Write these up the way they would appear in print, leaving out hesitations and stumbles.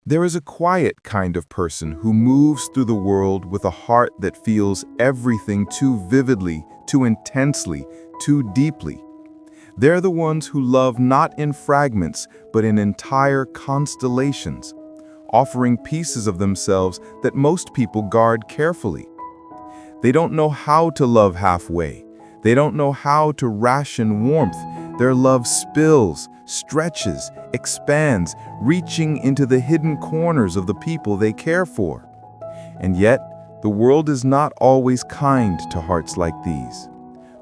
There is a quiet kind of person who moves through the world with a heart that feels everything too vividly, too intensely, too deeply. They're the ones who love not in fragments, but in entire constellations, offering pieces of themselves that most people guard carefully. They don't know how to love halfway. They don't know how to ration warmth. Their love spills, stretches, expands, reaching into the hidden corners of the people they care for. And yet, the world is not always kind to hearts like these.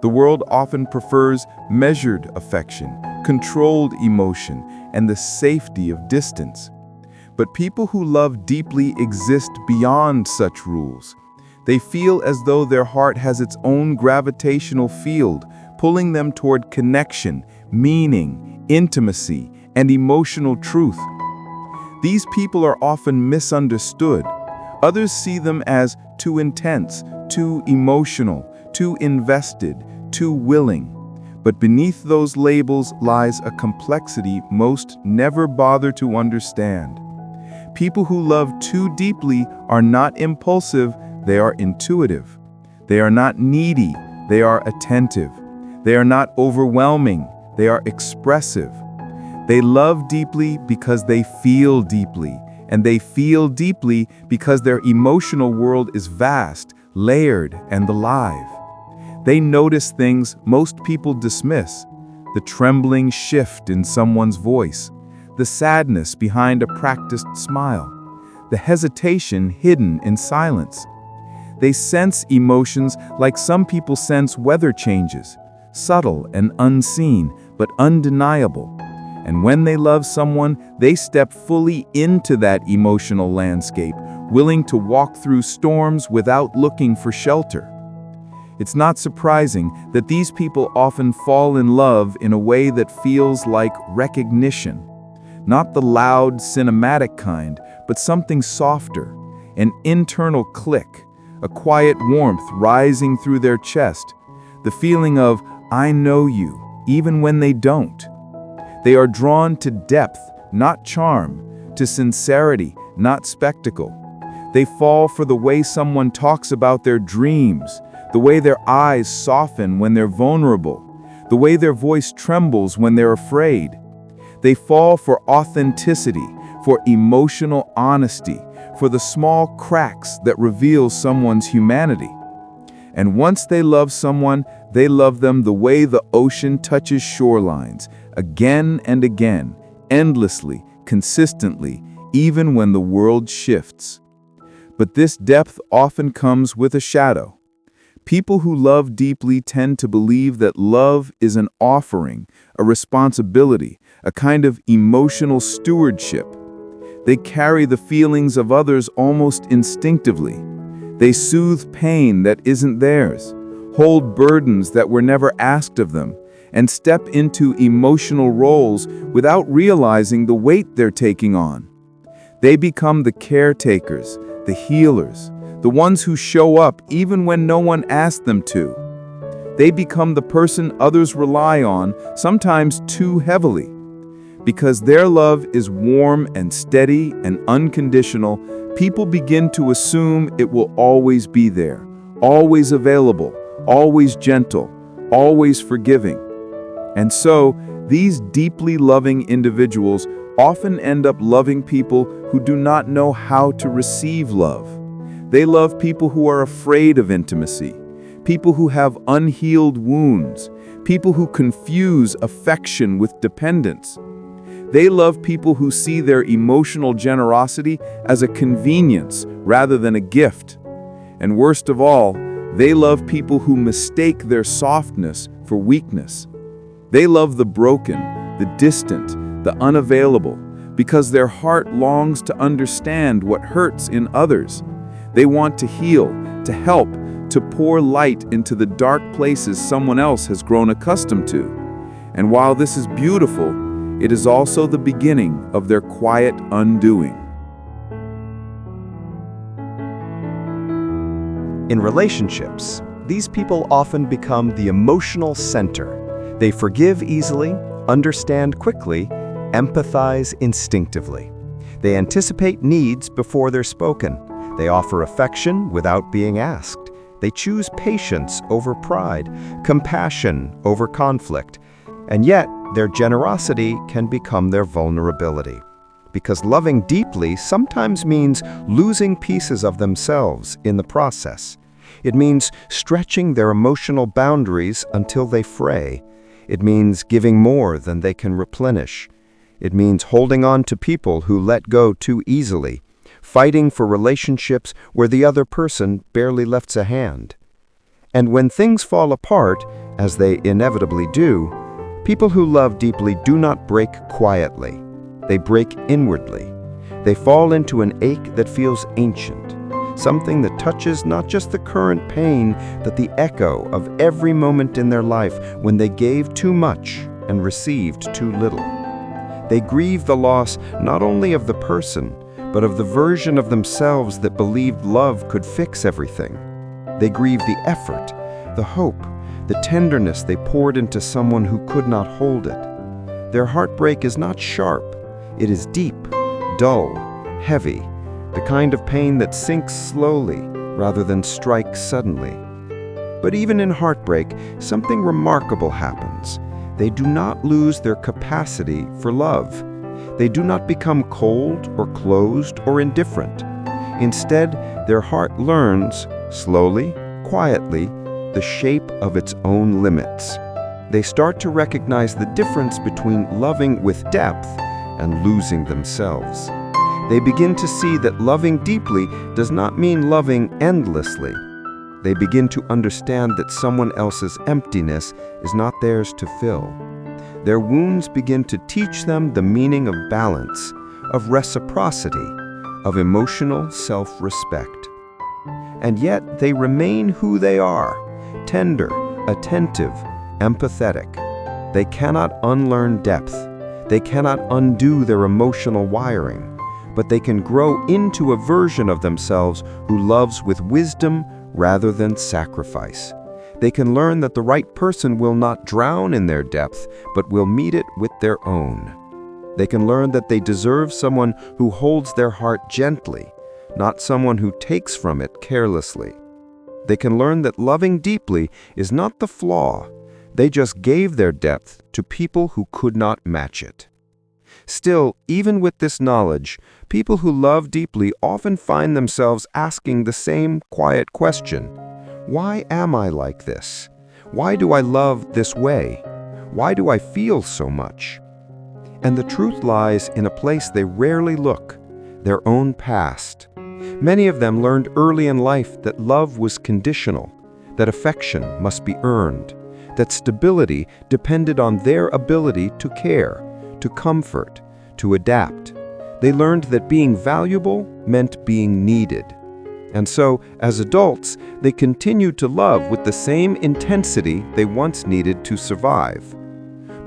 The world often prefers measured affection, controlled emotion, and the safety of distance. But people who love deeply exist beyond such rules. They feel as though their heart has its own gravitational field, pulling them toward connection, meaning, intimacy, and emotional truth. These people are often misunderstood. Others see them as too intense, too emotional, too invested, too willing. But beneath those labels lies a complexity most never bother to understand. People who love too deeply are not impulsive, they are intuitive. They are not needy, they are attentive. They are not overwhelming, they are expressive. They love deeply because they feel deeply, and they feel deeply because their emotional world is vast, layered, and alive. They notice things most people dismiss: the trembling shift in someone's voice, the sadness behind a practiced smile, the hesitation hidden in silence. They sense emotions like some people sense weather changes, subtle and unseen, but undeniable. And when they love someone, they step fully into that emotional landscape, willing to walk through storms without looking for shelter. It's not surprising that these people often fall in love in a way that feels like recognition. Not the loud, cinematic kind, but something softer, an internal click, a quiet warmth rising through their chest, the feeling of, I know you, even when they don't. They are drawn to depth, not charm, to sincerity, not spectacle. They fall for the way someone talks about their dreams, the way their eyes soften when they're vulnerable, the way their voice trembles when they're afraid. They fall for authenticity, for emotional honesty, for the small cracks that reveal someone's humanity. And once they love someone, they love them the way the ocean touches shorelines, again and again, endlessly, consistently, even when the world shifts. But this depth often comes with a shadow. People who love deeply tend to believe that love is an offering, a responsibility, a kind of emotional stewardship. They carry the feelings of others almost instinctively. They soothe pain that isn't theirs, hold burdens that were never asked of them, and step into emotional roles without realizing the weight they're taking on. They become the caretakers, the healers, the ones who show up even when no one asked them to. They become the person others rely on, sometimes too heavily. Because their love is warm and steady and unconditional, people begin to assume it will always be there, always available, always gentle, always forgiving. And so, these deeply loving individuals often end up loving people who do not know how to receive love. They love people who are afraid of intimacy, people who have unhealed wounds, people who confuse affection with dependence. They love people who see their emotional generosity as a convenience rather than a gift. And worst of all, they love people who mistake their softness for weakness. They love the broken, the distant, the unavailable, because their heart longs to understand what hurts in others. They want to heal, to help, to pour light into the dark places someone else has grown accustomed to. And while this is beautiful, it is also the beginning of their quiet undoing. In relationships, these people often become the emotional center. They forgive easily, understand quickly, empathize instinctively. They anticipate needs before they're spoken. They offer affection without being asked. They choose patience over pride, compassion over conflict. And yet, their generosity can become their vulnerability. Because loving deeply sometimes means losing pieces of themselves in the process. It means stretching their emotional boundaries until they fray. It means giving more than they can replenish. It means holding on to people who let go too easily, fighting for relationships where the other person barely lifts a hand. And when things fall apart, as they inevitably do, people who love deeply do not break quietly. They break inwardly. They fall into an ache that feels ancient, something that touches not just the current pain, but the echo of every moment in their life when they gave too much and received too little. They grieve the loss not only of the person, but of the version of themselves that believed love could fix everything. They grieve the effort, the hope, the tenderness they poured into someone who could not hold it. Their heartbreak is not sharp. It is deep, dull, heavy, the kind of pain that sinks slowly rather than strikes suddenly. But even in heartbreak, something remarkable happens. They do not lose their capacity for love. They do not become cold or closed or indifferent. Instead, their heart learns, slowly, quietly, the shape of its own limits. They start to recognize the difference between loving with depth and losing themselves. They begin to see that loving deeply does not mean loving endlessly. They begin to understand that someone else's emptiness is not theirs to fill. Their wounds begin to teach them the meaning of balance, of reciprocity, of emotional self-respect. And yet they remain who they are, tender, attentive, empathetic. They cannot unlearn depth. They cannot undo their emotional wiring, but they can grow into a version of themselves who loves with wisdom rather than sacrifice. They can learn that the right person will not drown in their depth, but will meet it with their own. They can learn that they deserve someone who holds their heart gently, not someone who takes from it carelessly. They can learn that loving deeply is not the flaw. They just gave their depth to people who could not match it. Still, even with this knowledge, people who love deeply often find themselves asking the same quiet question: why am I like this? Why do I love this way? Why do I feel so much? And the truth lies in a place they rarely look: their own past. Many of them learned early in life that love was conditional, that affection must be earned, that stability depended on their ability to care, to comfort, to adapt. They learned that being valuable meant being needed. And so, as adults, they continued to love with the same intensity they once needed to survive.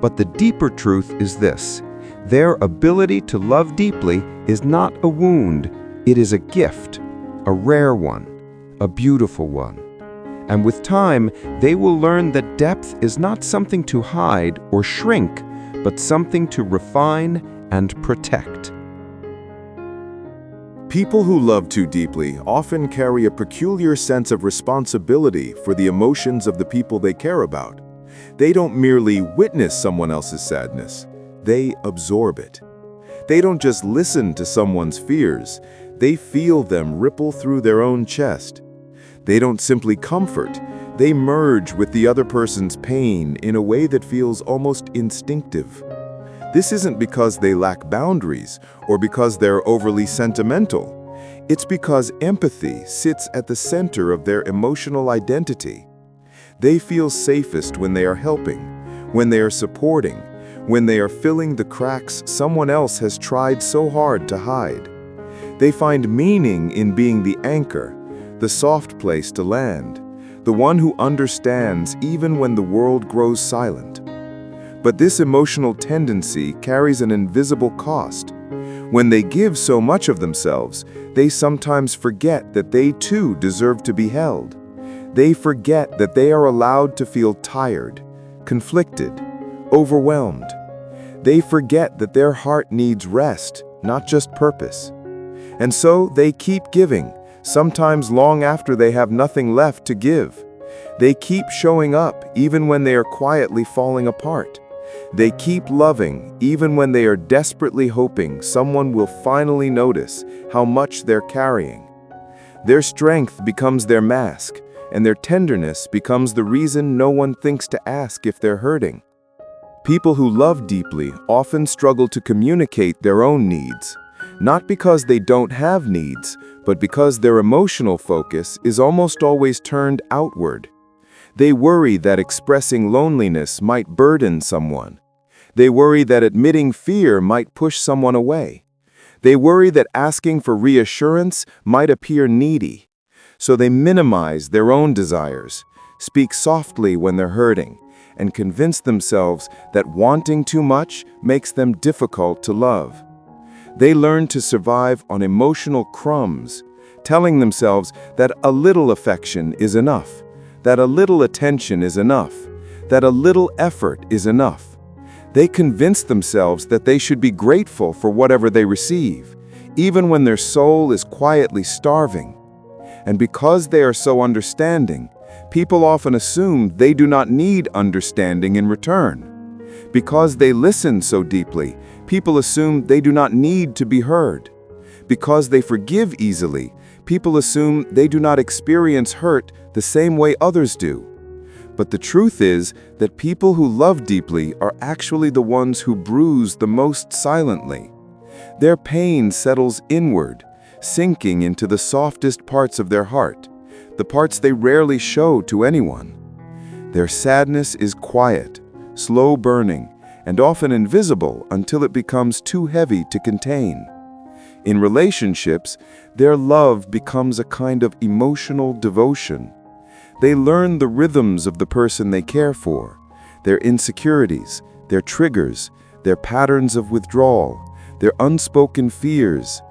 But the deeper truth is this: their ability to love deeply is not a wound, it is a gift, a rare one, a beautiful one. And with time, they will learn that depth is not something to hide or shrink, but something to refine and protect. People who love too deeply often carry a peculiar sense of responsibility for the emotions of the people they care about. They don't merely witness someone else's sadness, they absorb it. They don't just listen to someone's fears, they feel them ripple through their own chest. They don't simply comfort, they merge with the other person's pain in a way that feels almost instinctive. This isn't because they lack boundaries or because they're overly sentimental. It's because empathy sits at the center of their emotional identity. They feel safest when they are helping, when they are supporting, when they are filling the cracks someone else has tried so hard to hide. They find meaning in being the anchor, the soft place to land, the one who understands even when the world grows silent. But this emotional tendency carries an invisible cost. When they give so much of themselves, they sometimes forget that they too deserve to be held. They forget that they are allowed to feel tired, conflicted, overwhelmed. They forget that their heart needs rest, not just purpose. And so they keep giving, sometimes long after they have nothing left to give. They keep showing up even when they are quietly falling apart. They keep loving even when they are desperately hoping someone will finally notice how much they're carrying. Their strength becomes their mask, and their tenderness becomes the reason no one thinks to ask if they're hurting. People who love deeply often struggle to communicate their own needs, not because they don't have needs, but because their emotional focus is almost always turned outward. They worry that expressing loneliness might burden someone. They worry that admitting fear might push someone away. They worry that asking for reassurance might appear needy. So they minimize their own desires, speak softly when they're hurting, and convince themselves that wanting too much makes them difficult to love. They learn to survive on emotional crumbs, telling themselves that a little affection is enough, that a little attention is enough, that a little effort is enough. They convince themselves that they should be grateful for whatever they receive, even when their soul is quietly starving. And because they are so understanding, people often assume they do not need understanding in return. Because they listen so deeply, people assume they do not need to be heard. Because they forgive easily, people assume they do not experience hurt the same way others do. But the truth is that people who love deeply are actually the ones who bruise the most silently. Their pain settles inward, sinking into the softest parts of their heart, the parts they rarely show to anyone. Their sadness is quiet, slow burning, and often invisible until it becomes too heavy to contain. In relationships, their love becomes a kind of emotional devotion. They learn the rhythms of the person they care for, their insecurities, their triggers, their patterns of withdrawal, their unspoken fears.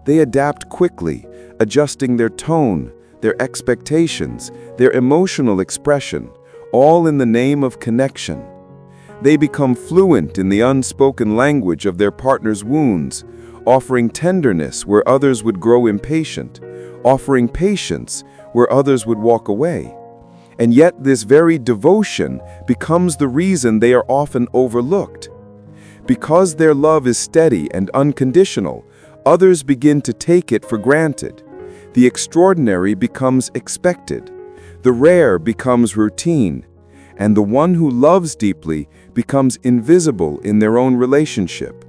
They adapt quickly, adjusting their tone, their expectations, their emotional expression, all in the name of connection. They become fluent in the unspoken language of their partner's wounds, offering tenderness where others would grow impatient, offering patience where others would walk away. And yet this very devotion becomes the reason they are often overlooked. Because their love is steady and unconditional, others begin to take it for granted. The extraordinary becomes expected. The rare becomes routine. And the one who loves deeply becomes invisible in their own relationship.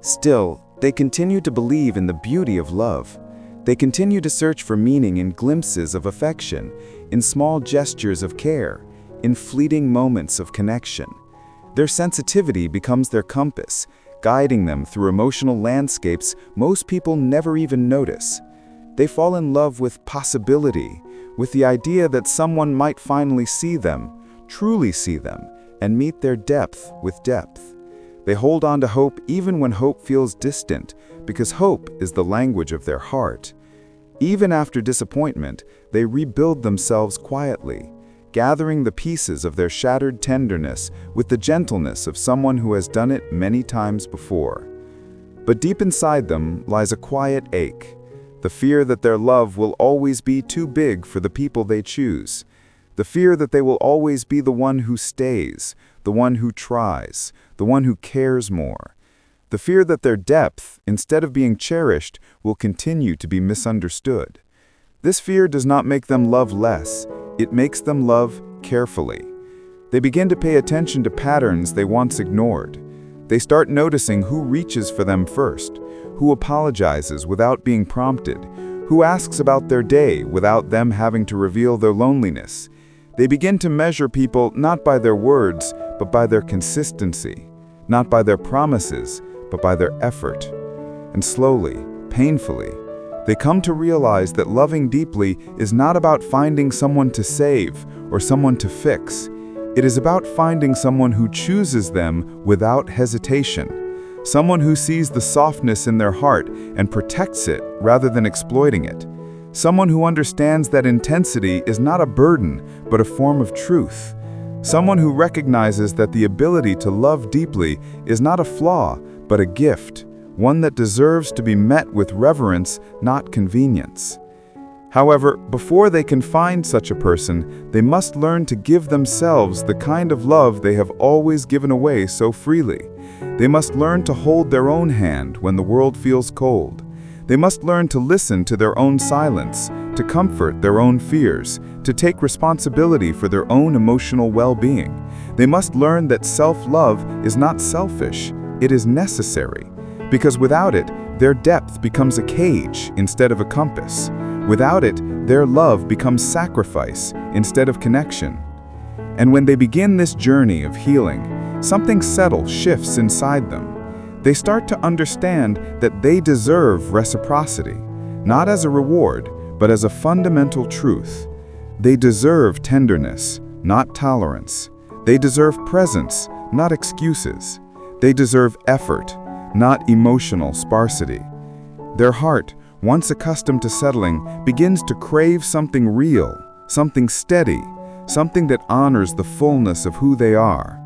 Still, they continue to believe in the beauty of love. They continue to search for meaning in glimpses of affection, in small gestures of care, in fleeting moments of connection. Their sensitivity becomes their compass, guiding them through emotional landscapes most people never even notice. They fall in love with possibility, with the idea that someone might finally see them, truly see them, and meet their depth with depth. They hold on to hope even when hope feels distant, because hope is the language of their heart. Even after disappointment, they rebuild themselves quietly, gathering the pieces of their shattered tenderness with the gentleness of someone who has done it many times before. But deep inside them lies a quiet ache, the fear that their love will always be too big for the people they choose, the fear that they will always be the one who stays, the one who tries, the one who cares more. The fear that their depth, instead of being cherished, will continue to be misunderstood. This fear does not make them love less, it makes them love carefully. They begin to pay attention to patterns they once ignored. They start noticing who reaches for them first, who apologizes without being prompted, who asks about their day without them having to reveal their loneliness. They begin to measure people not by their words, but by their consistency, not by their promises, but by their effort. And slowly, painfully, they come to realize that loving deeply is not about finding someone to save or someone to fix. It is about finding someone who chooses them without hesitation, someone who sees the softness in their heart and protects it rather than exploiting it, someone who understands that intensity is not a burden but a form of truth, someone who recognizes that the ability to love deeply is not a flaw but a gift, one that deserves to be met with reverence, not convenience. However, before they can find such a person, they must learn to give themselves the kind of love they have always given away so freely. They must learn to hold their own hand when the world feels cold. They must learn to listen to their own silence, to comfort their own fears, to take responsibility for their own emotional well-being. They must learn that self-love is not selfish, it is necessary. Because without it, their depth becomes a cage instead of a compass. Without it, their love becomes sacrifice instead of connection. And when they begin this journey of healing, something subtle shifts inside them. They start to understand that they deserve reciprocity, not as a reward, but as a fundamental truth. They deserve tenderness, not tolerance. They deserve presence, not excuses. They deserve effort, not emotional sparsity. Their heart, once accustomed to settling, begins to crave something real, something steady, something that honors the fullness of who they are.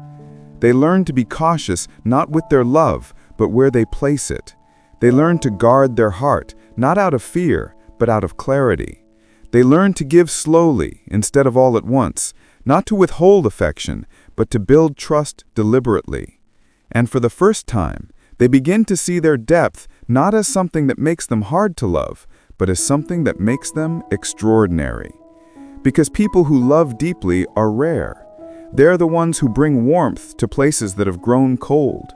They learn to be cautious not with their love, but where they place it. They learn to guard their heart, not out of fear, but out of clarity. They learn to give slowly instead of all at once, not to withhold affection, but to build trust deliberately. And for the first time, they begin to see their depth not as something that makes them hard to love, but as something that makes them extraordinary. Because people who love deeply are rare. They're the ones who bring warmth to places that have grown cold.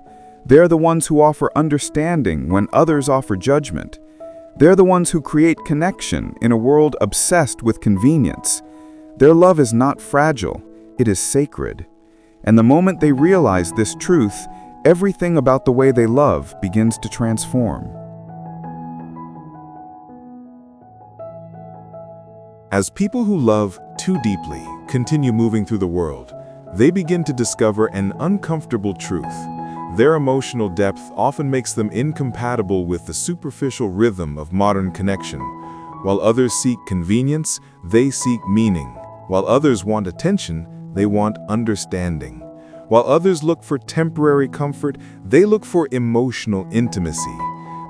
They're the ones who offer understanding when others offer judgment. They're the ones who create connection in a world obsessed with convenience. Their love is not fragile, it is sacred. And the moment they realize this truth, everything about the way they love begins to transform. As people who love too deeply continue moving through the world, they begin to discover an uncomfortable truth. Their emotional depth often makes them incompatible with the superficial rhythm of modern connection. While others seek convenience, they seek meaning. While others want attention, they want understanding. While others look for temporary comfort, they look for emotional intimacy,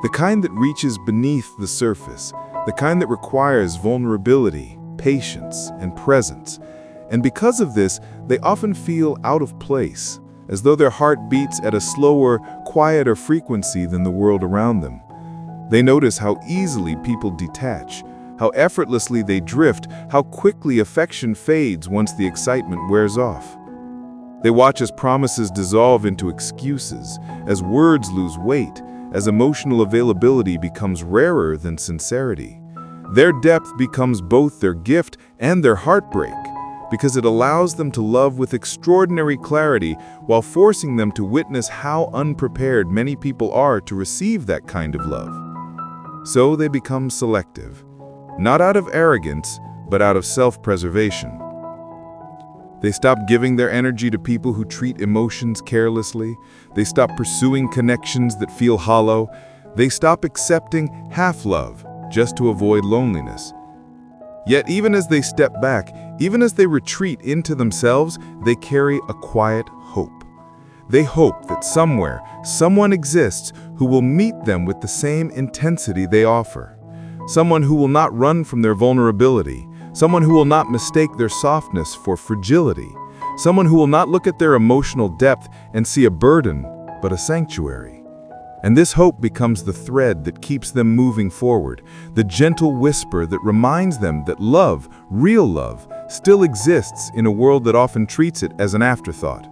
the kind that reaches beneath the surface, the kind that requires vulnerability, patience, and presence. And because of this, they often feel out of place, as though their heart beats at a slower, quieter frequency than the world around them. They notice how easily people detach, how effortlessly they drift, how quickly affection fades once the excitement wears off. They watch as promises dissolve into excuses, as words lose weight, as emotional availability becomes rarer than sincerity. Their depth becomes both their gift and their heartbreak, because it allows them to love with extraordinary clarity while forcing them to witness how unprepared many people are to receive that kind of love. So they become selective, not out of arrogance, but out of self-preservation. They stop giving their energy to people who treat emotions carelessly. They stop pursuing connections that feel hollow. They stop accepting half-love just to avoid loneliness. Yet even as they step back, even as they retreat into themselves, they carry a quiet hope. They hope that somewhere, someone exists who will meet them with the same intensity they offer. Someone who will not run from their vulnerability. Someone who will not mistake their softness for fragility. Someone who will not look at their emotional depth and see a burden, but a sanctuary. And this hope becomes the thread that keeps them moving forward, the gentle whisper that reminds them that love, real love, still exists in a world that often treats it as an afterthought.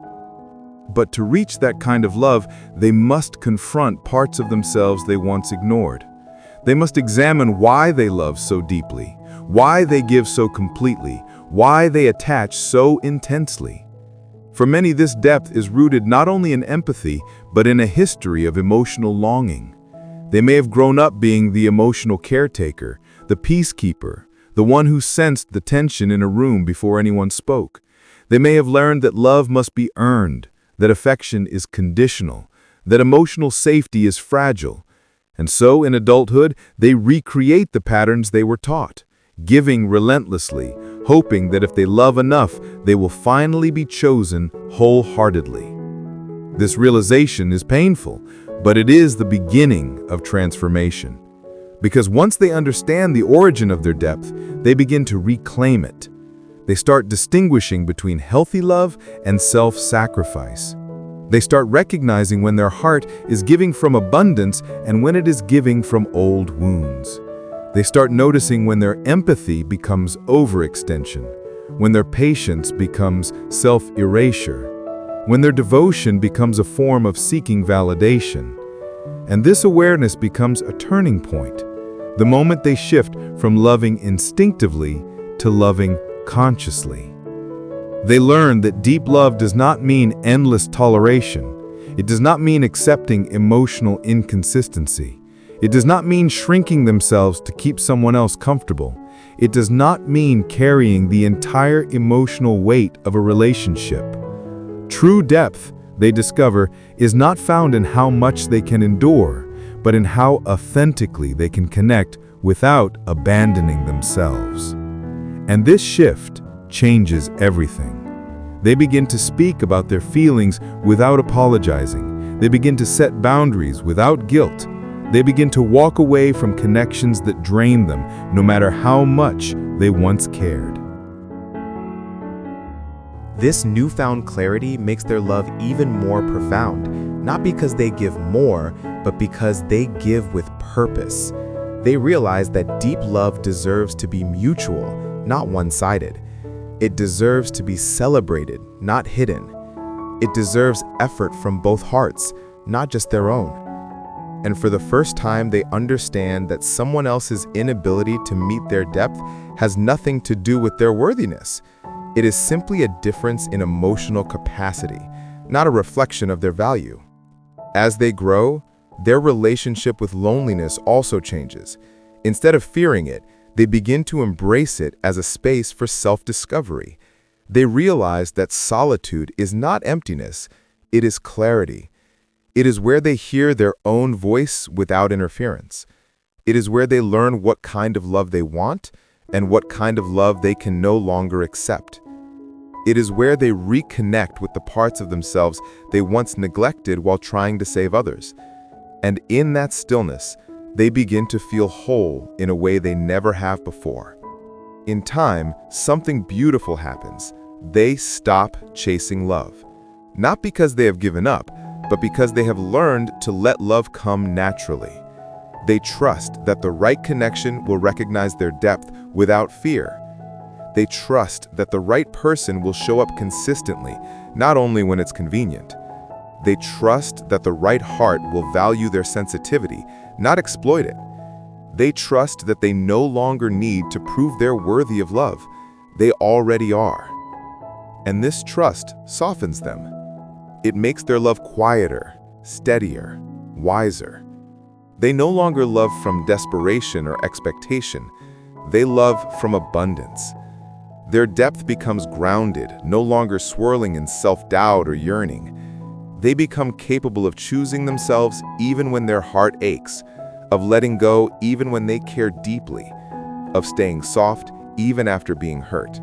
But to reach that kind of love, they must confront parts of themselves they once ignored. They must examine why they love so deeply, why they give so completely, why they attach so intensely. For many, this depth is rooted not only in empathy, but in a history of emotional longing. They may have grown up being the emotional caretaker, the peacekeeper, the one who sensed the tension in a room before anyone spoke. They may have learned that love must be earned, that affection is conditional, that emotional safety is fragile. And so, in adulthood, they recreate the patterns they were taught, giving relentlessly, hoping that if they love enough, they will finally be chosen wholeheartedly. This realization is painful, but it is the beginning of transformation. Because once they understand the origin of their depth, they begin to reclaim it. They start distinguishing between healthy love and self-sacrifice. They start recognizing when their heart is giving from abundance and when it is giving from old wounds. They start noticing when their empathy becomes overextension, when their patience becomes self-erasure, when their devotion becomes a form of seeking validation. And this awareness becomes a turning point, the moment they shift from loving instinctively to loving consciously. They learn that deep love does not mean endless toleration. It does not mean accepting emotional inconsistency. It does not mean shrinking themselves to keep someone else comfortable. It does not mean carrying the entire emotional weight of a relationship. True depth, they discover, is not found in how much they can endure, but in how authentically they can connect without abandoning themselves. And this shift changes everything. They begin to speak about their feelings without apologizing. They begin to set boundaries without guilt. They begin to walk away from connections that drain them, no matter how much they once cared. This newfound clarity makes their love even more profound, not because they give more, but because they give with purpose. They realize that deep love deserves to be mutual, not one-sided. It deserves to be celebrated, not hidden. It deserves effort from both hearts, not just their own. And for the first time, they understand that someone else's inability to meet their depth has nothing to do with their worthiness. It is simply a difference in emotional capacity, not a reflection of their value. As they grow, their relationship with loneliness also changes. Instead of fearing it, they begin to embrace it as a space for self-discovery. They realize that solitude is not emptiness, it is clarity. It is where they hear their own voice without interference. It is where they learn what kind of love they want and what kind of love they can no longer accept. It is where they reconnect with the parts of themselves they once neglected while trying to save others. And in that stillness, they begin to feel whole in a way they never have before. In time, something beautiful happens. They stop chasing love. Not because they have given up, but because they have learned to let love come naturally. They trust that the right connection will recognize their depth without fear. They trust that the right person will show up consistently, not only when it's convenient. They trust that the right heart will value their sensitivity, not exploit it. They trust that they no longer need to prove they're worthy of love. They already are. And this trust softens them. It makes their love quieter, steadier, wiser. They no longer love from desperation or expectation. They love from abundance. Their depth becomes grounded, no longer swirling in self-doubt or yearning. They become capable of choosing themselves even when their heart aches, of letting go even when they care deeply, of staying soft even after being hurt.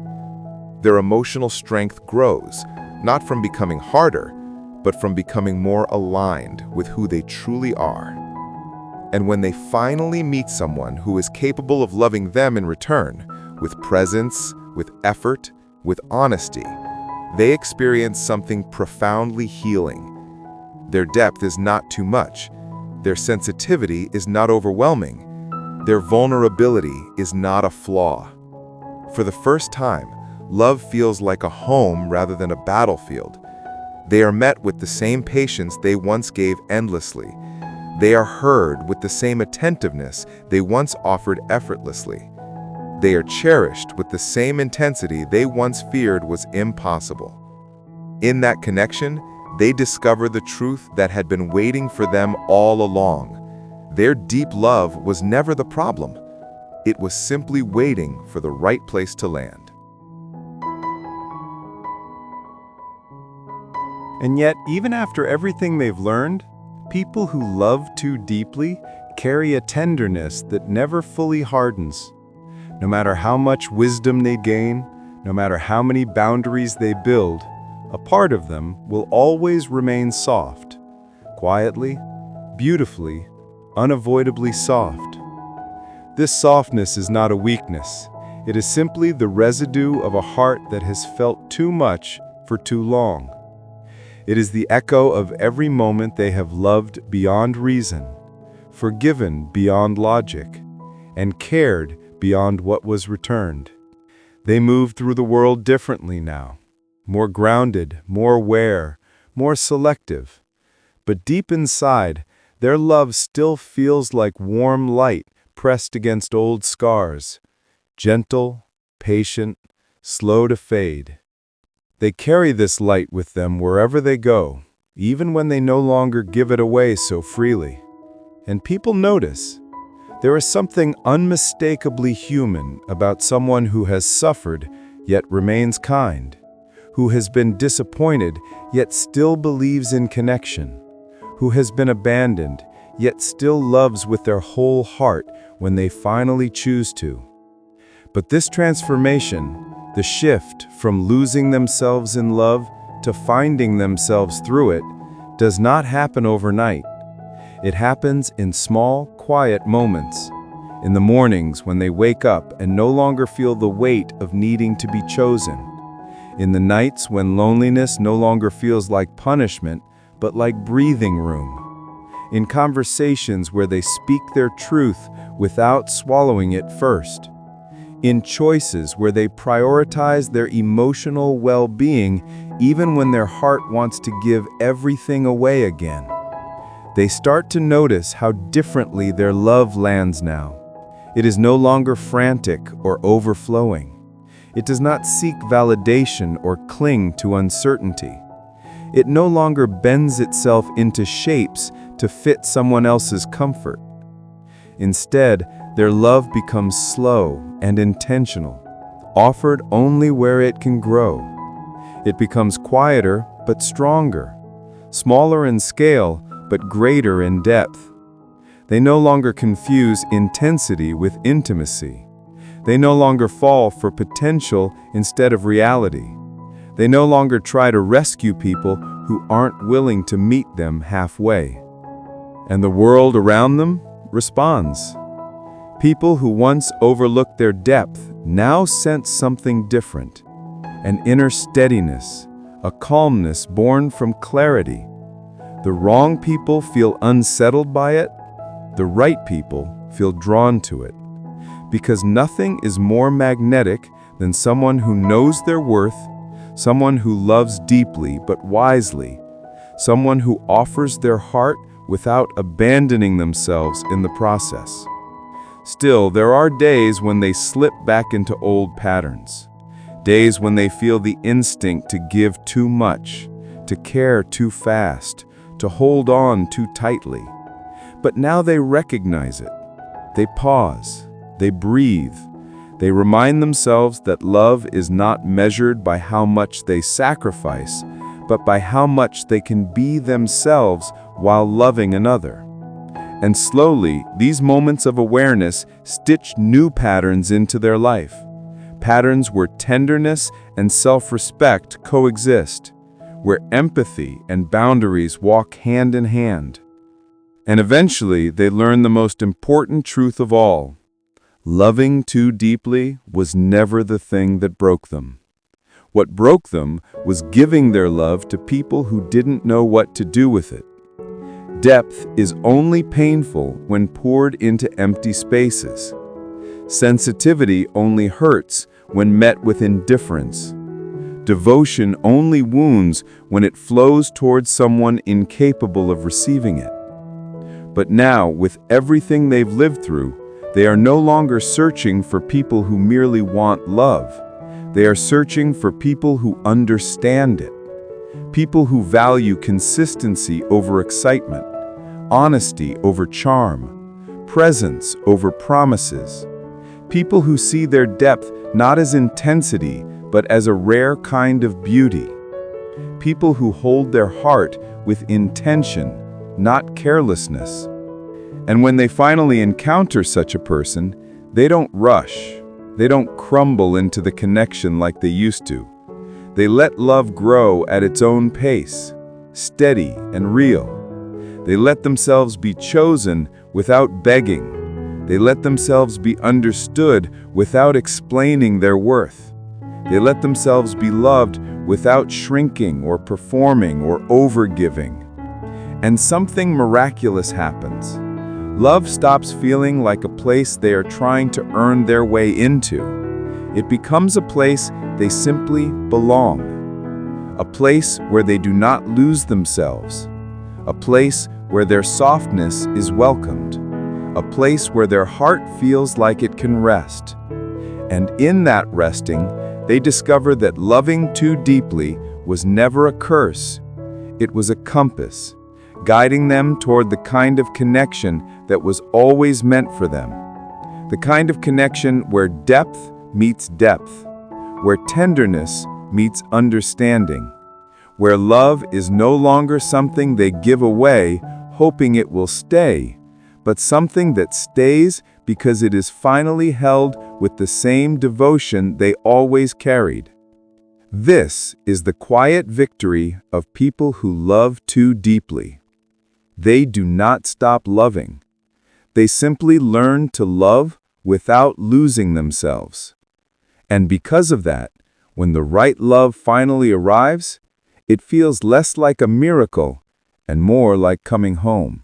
Their emotional strength grows, not from becoming harder, but from becoming more aligned with who they truly are. And when they finally meet someone who is capable of loving them in return, with presence, with effort, with honesty, they experience something profoundly healing. Their depth is not too much. Their sensitivity is not overwhelming. Their vulnerability is not a flaw. For the first time, love feels like a home rather than a battlefield. They are met with the same patience they once gave endlessly. They are heard with the same attentiveness they once offered effortlessly. They are cherished with the same intensity they once feared was impossible. In that connection, they discover the truth that had been waiting for them all along. Their deep love was never the problem. It was simply waiting for the right place to land. And yet, even after everything they've learned, people who love too deeply carry a tenderness that never fully hardens. No matter how much wisdom they gain, no matter how many boundaries they build, a part of them will always remain soft, quietly, beautifully, unavoidably soft. This softness is not a weakness. It is simply the residue of a heart that has felt too much for too long. It is the echo of every moment they have loved beyond reason, forgiven beyond logic, and cared beyond what was returned. They move through the world differently now, more grounded, more aware, more selective. But deep inside, their love still feels like warm light pressed against old scars, gentle, patient, slow to fade. They carry this light with them wherever they go, even when they no longer give it away so freely. And people notice. There is something unmistakably human about someone who has suffered yet remains kind, who has been disappointed yet still believes in connection, who has been abandoned yet still loves with their whole heart when they finally choose to. But this transformation, the shift from losing themselves in love to finding themselves through it, does not happen overnight. It happens in small, quiet moments. In the mornings when they wake up and no longer feel the weight of needing to be chosen. In the nights when loneliness no longer feels like punishment, but like breathing room. In conversations where they speak their truth without swallowing it first. In choices where they prioritize their emotional well-being even when their heart wants to give everything away again. They start to notice how differently their love lands now. It is no longer frantic or overflowing. It does not seek validation or cling to uncertainty. It no longer bends itself into shapes to fit someone else's comfort. Instead, their love becomes slow and intentional, offered only where it can grow. It becomes quieter but stronger, smaller in scale but greater in depth. They no longer confuse intensity with intimacy. They no longer fall for potential instead of reality. They no longer try to rescue people who aren't willing to meet them halfway. And the world around them responds. People who once overlooked their depth now sense something different, an inner steadiness, a calmness born from clarity. The wrong people feel unsettled by it, the right people feel drawn to it, because nothing is more magnetic than someone who knows their worth, someone who loves deeply but wisely, someone who offers their heart without abandoning themselves in the process. Still, there are days when they slip back into old patterns. Days when they feel the instinct to give too much, to care too fast, to hold on too tightly. But now they recognize it. They pause. They breathe. They remind themselves that love is not measured by how much they sacrifice, but by how much they can be themselves while loving another. And slowly, these moments of awareness stitch new patterns into their life. Patterns where tenderness and self-respect coexist, where empathy and boundaries walk hand in hand. And eventually, they learn the most important truth of all. Loving too deeply was never the thing that broke them. What broke them was giving their love to people who didn't know what to do with it. Depth is only painful when poured into empty spaces. Sensitivity only hurts when met with indifference. Devotion only wounds when it flows towards someone incapable of receiving it. But now, with everything they've lived through, they are no longer searching for people who merely want love. They are searching for people who understand it. People who value consistency over excitement, honesty over charm, presence over promises. People who see their depth not as intensity, but as a rare kind of beauty. People who hold their heart with intention, not carelessness. And when they finally encounter such a person, they don't rush. They don't crumble into the connection like they used to. They let love grow at its own pace, steady and real. They let themselves be chosen without begging. They let themselves be understood without explaining their worth. They let themselves be loved without shrinking or performing or overgiving. And something miraculous happens. Love stops feeling like a place they are trying to earn their way into. It becomes a place they simply belong. A place where they do not lose themselves. A place where their softness is welcomed. A place where their heart feels like it can rest. And in that resting, they discover that loving too deeply was never a curse. It was a compass, guiding them toward the kind of connection that was always meant for them. The kind of connection where depth meets depth, where tenderness meets understanding, where love is no longer something they give away, hoping it will stay, but something that stays because it is finally held with the same devotion they always carried. This is the quiet victory of people who love too deeply. They do not stop loving. They simply learn to love without losing themselves. And because of that, when the right love finally arrives, it feels less like a miracle and more like coming home.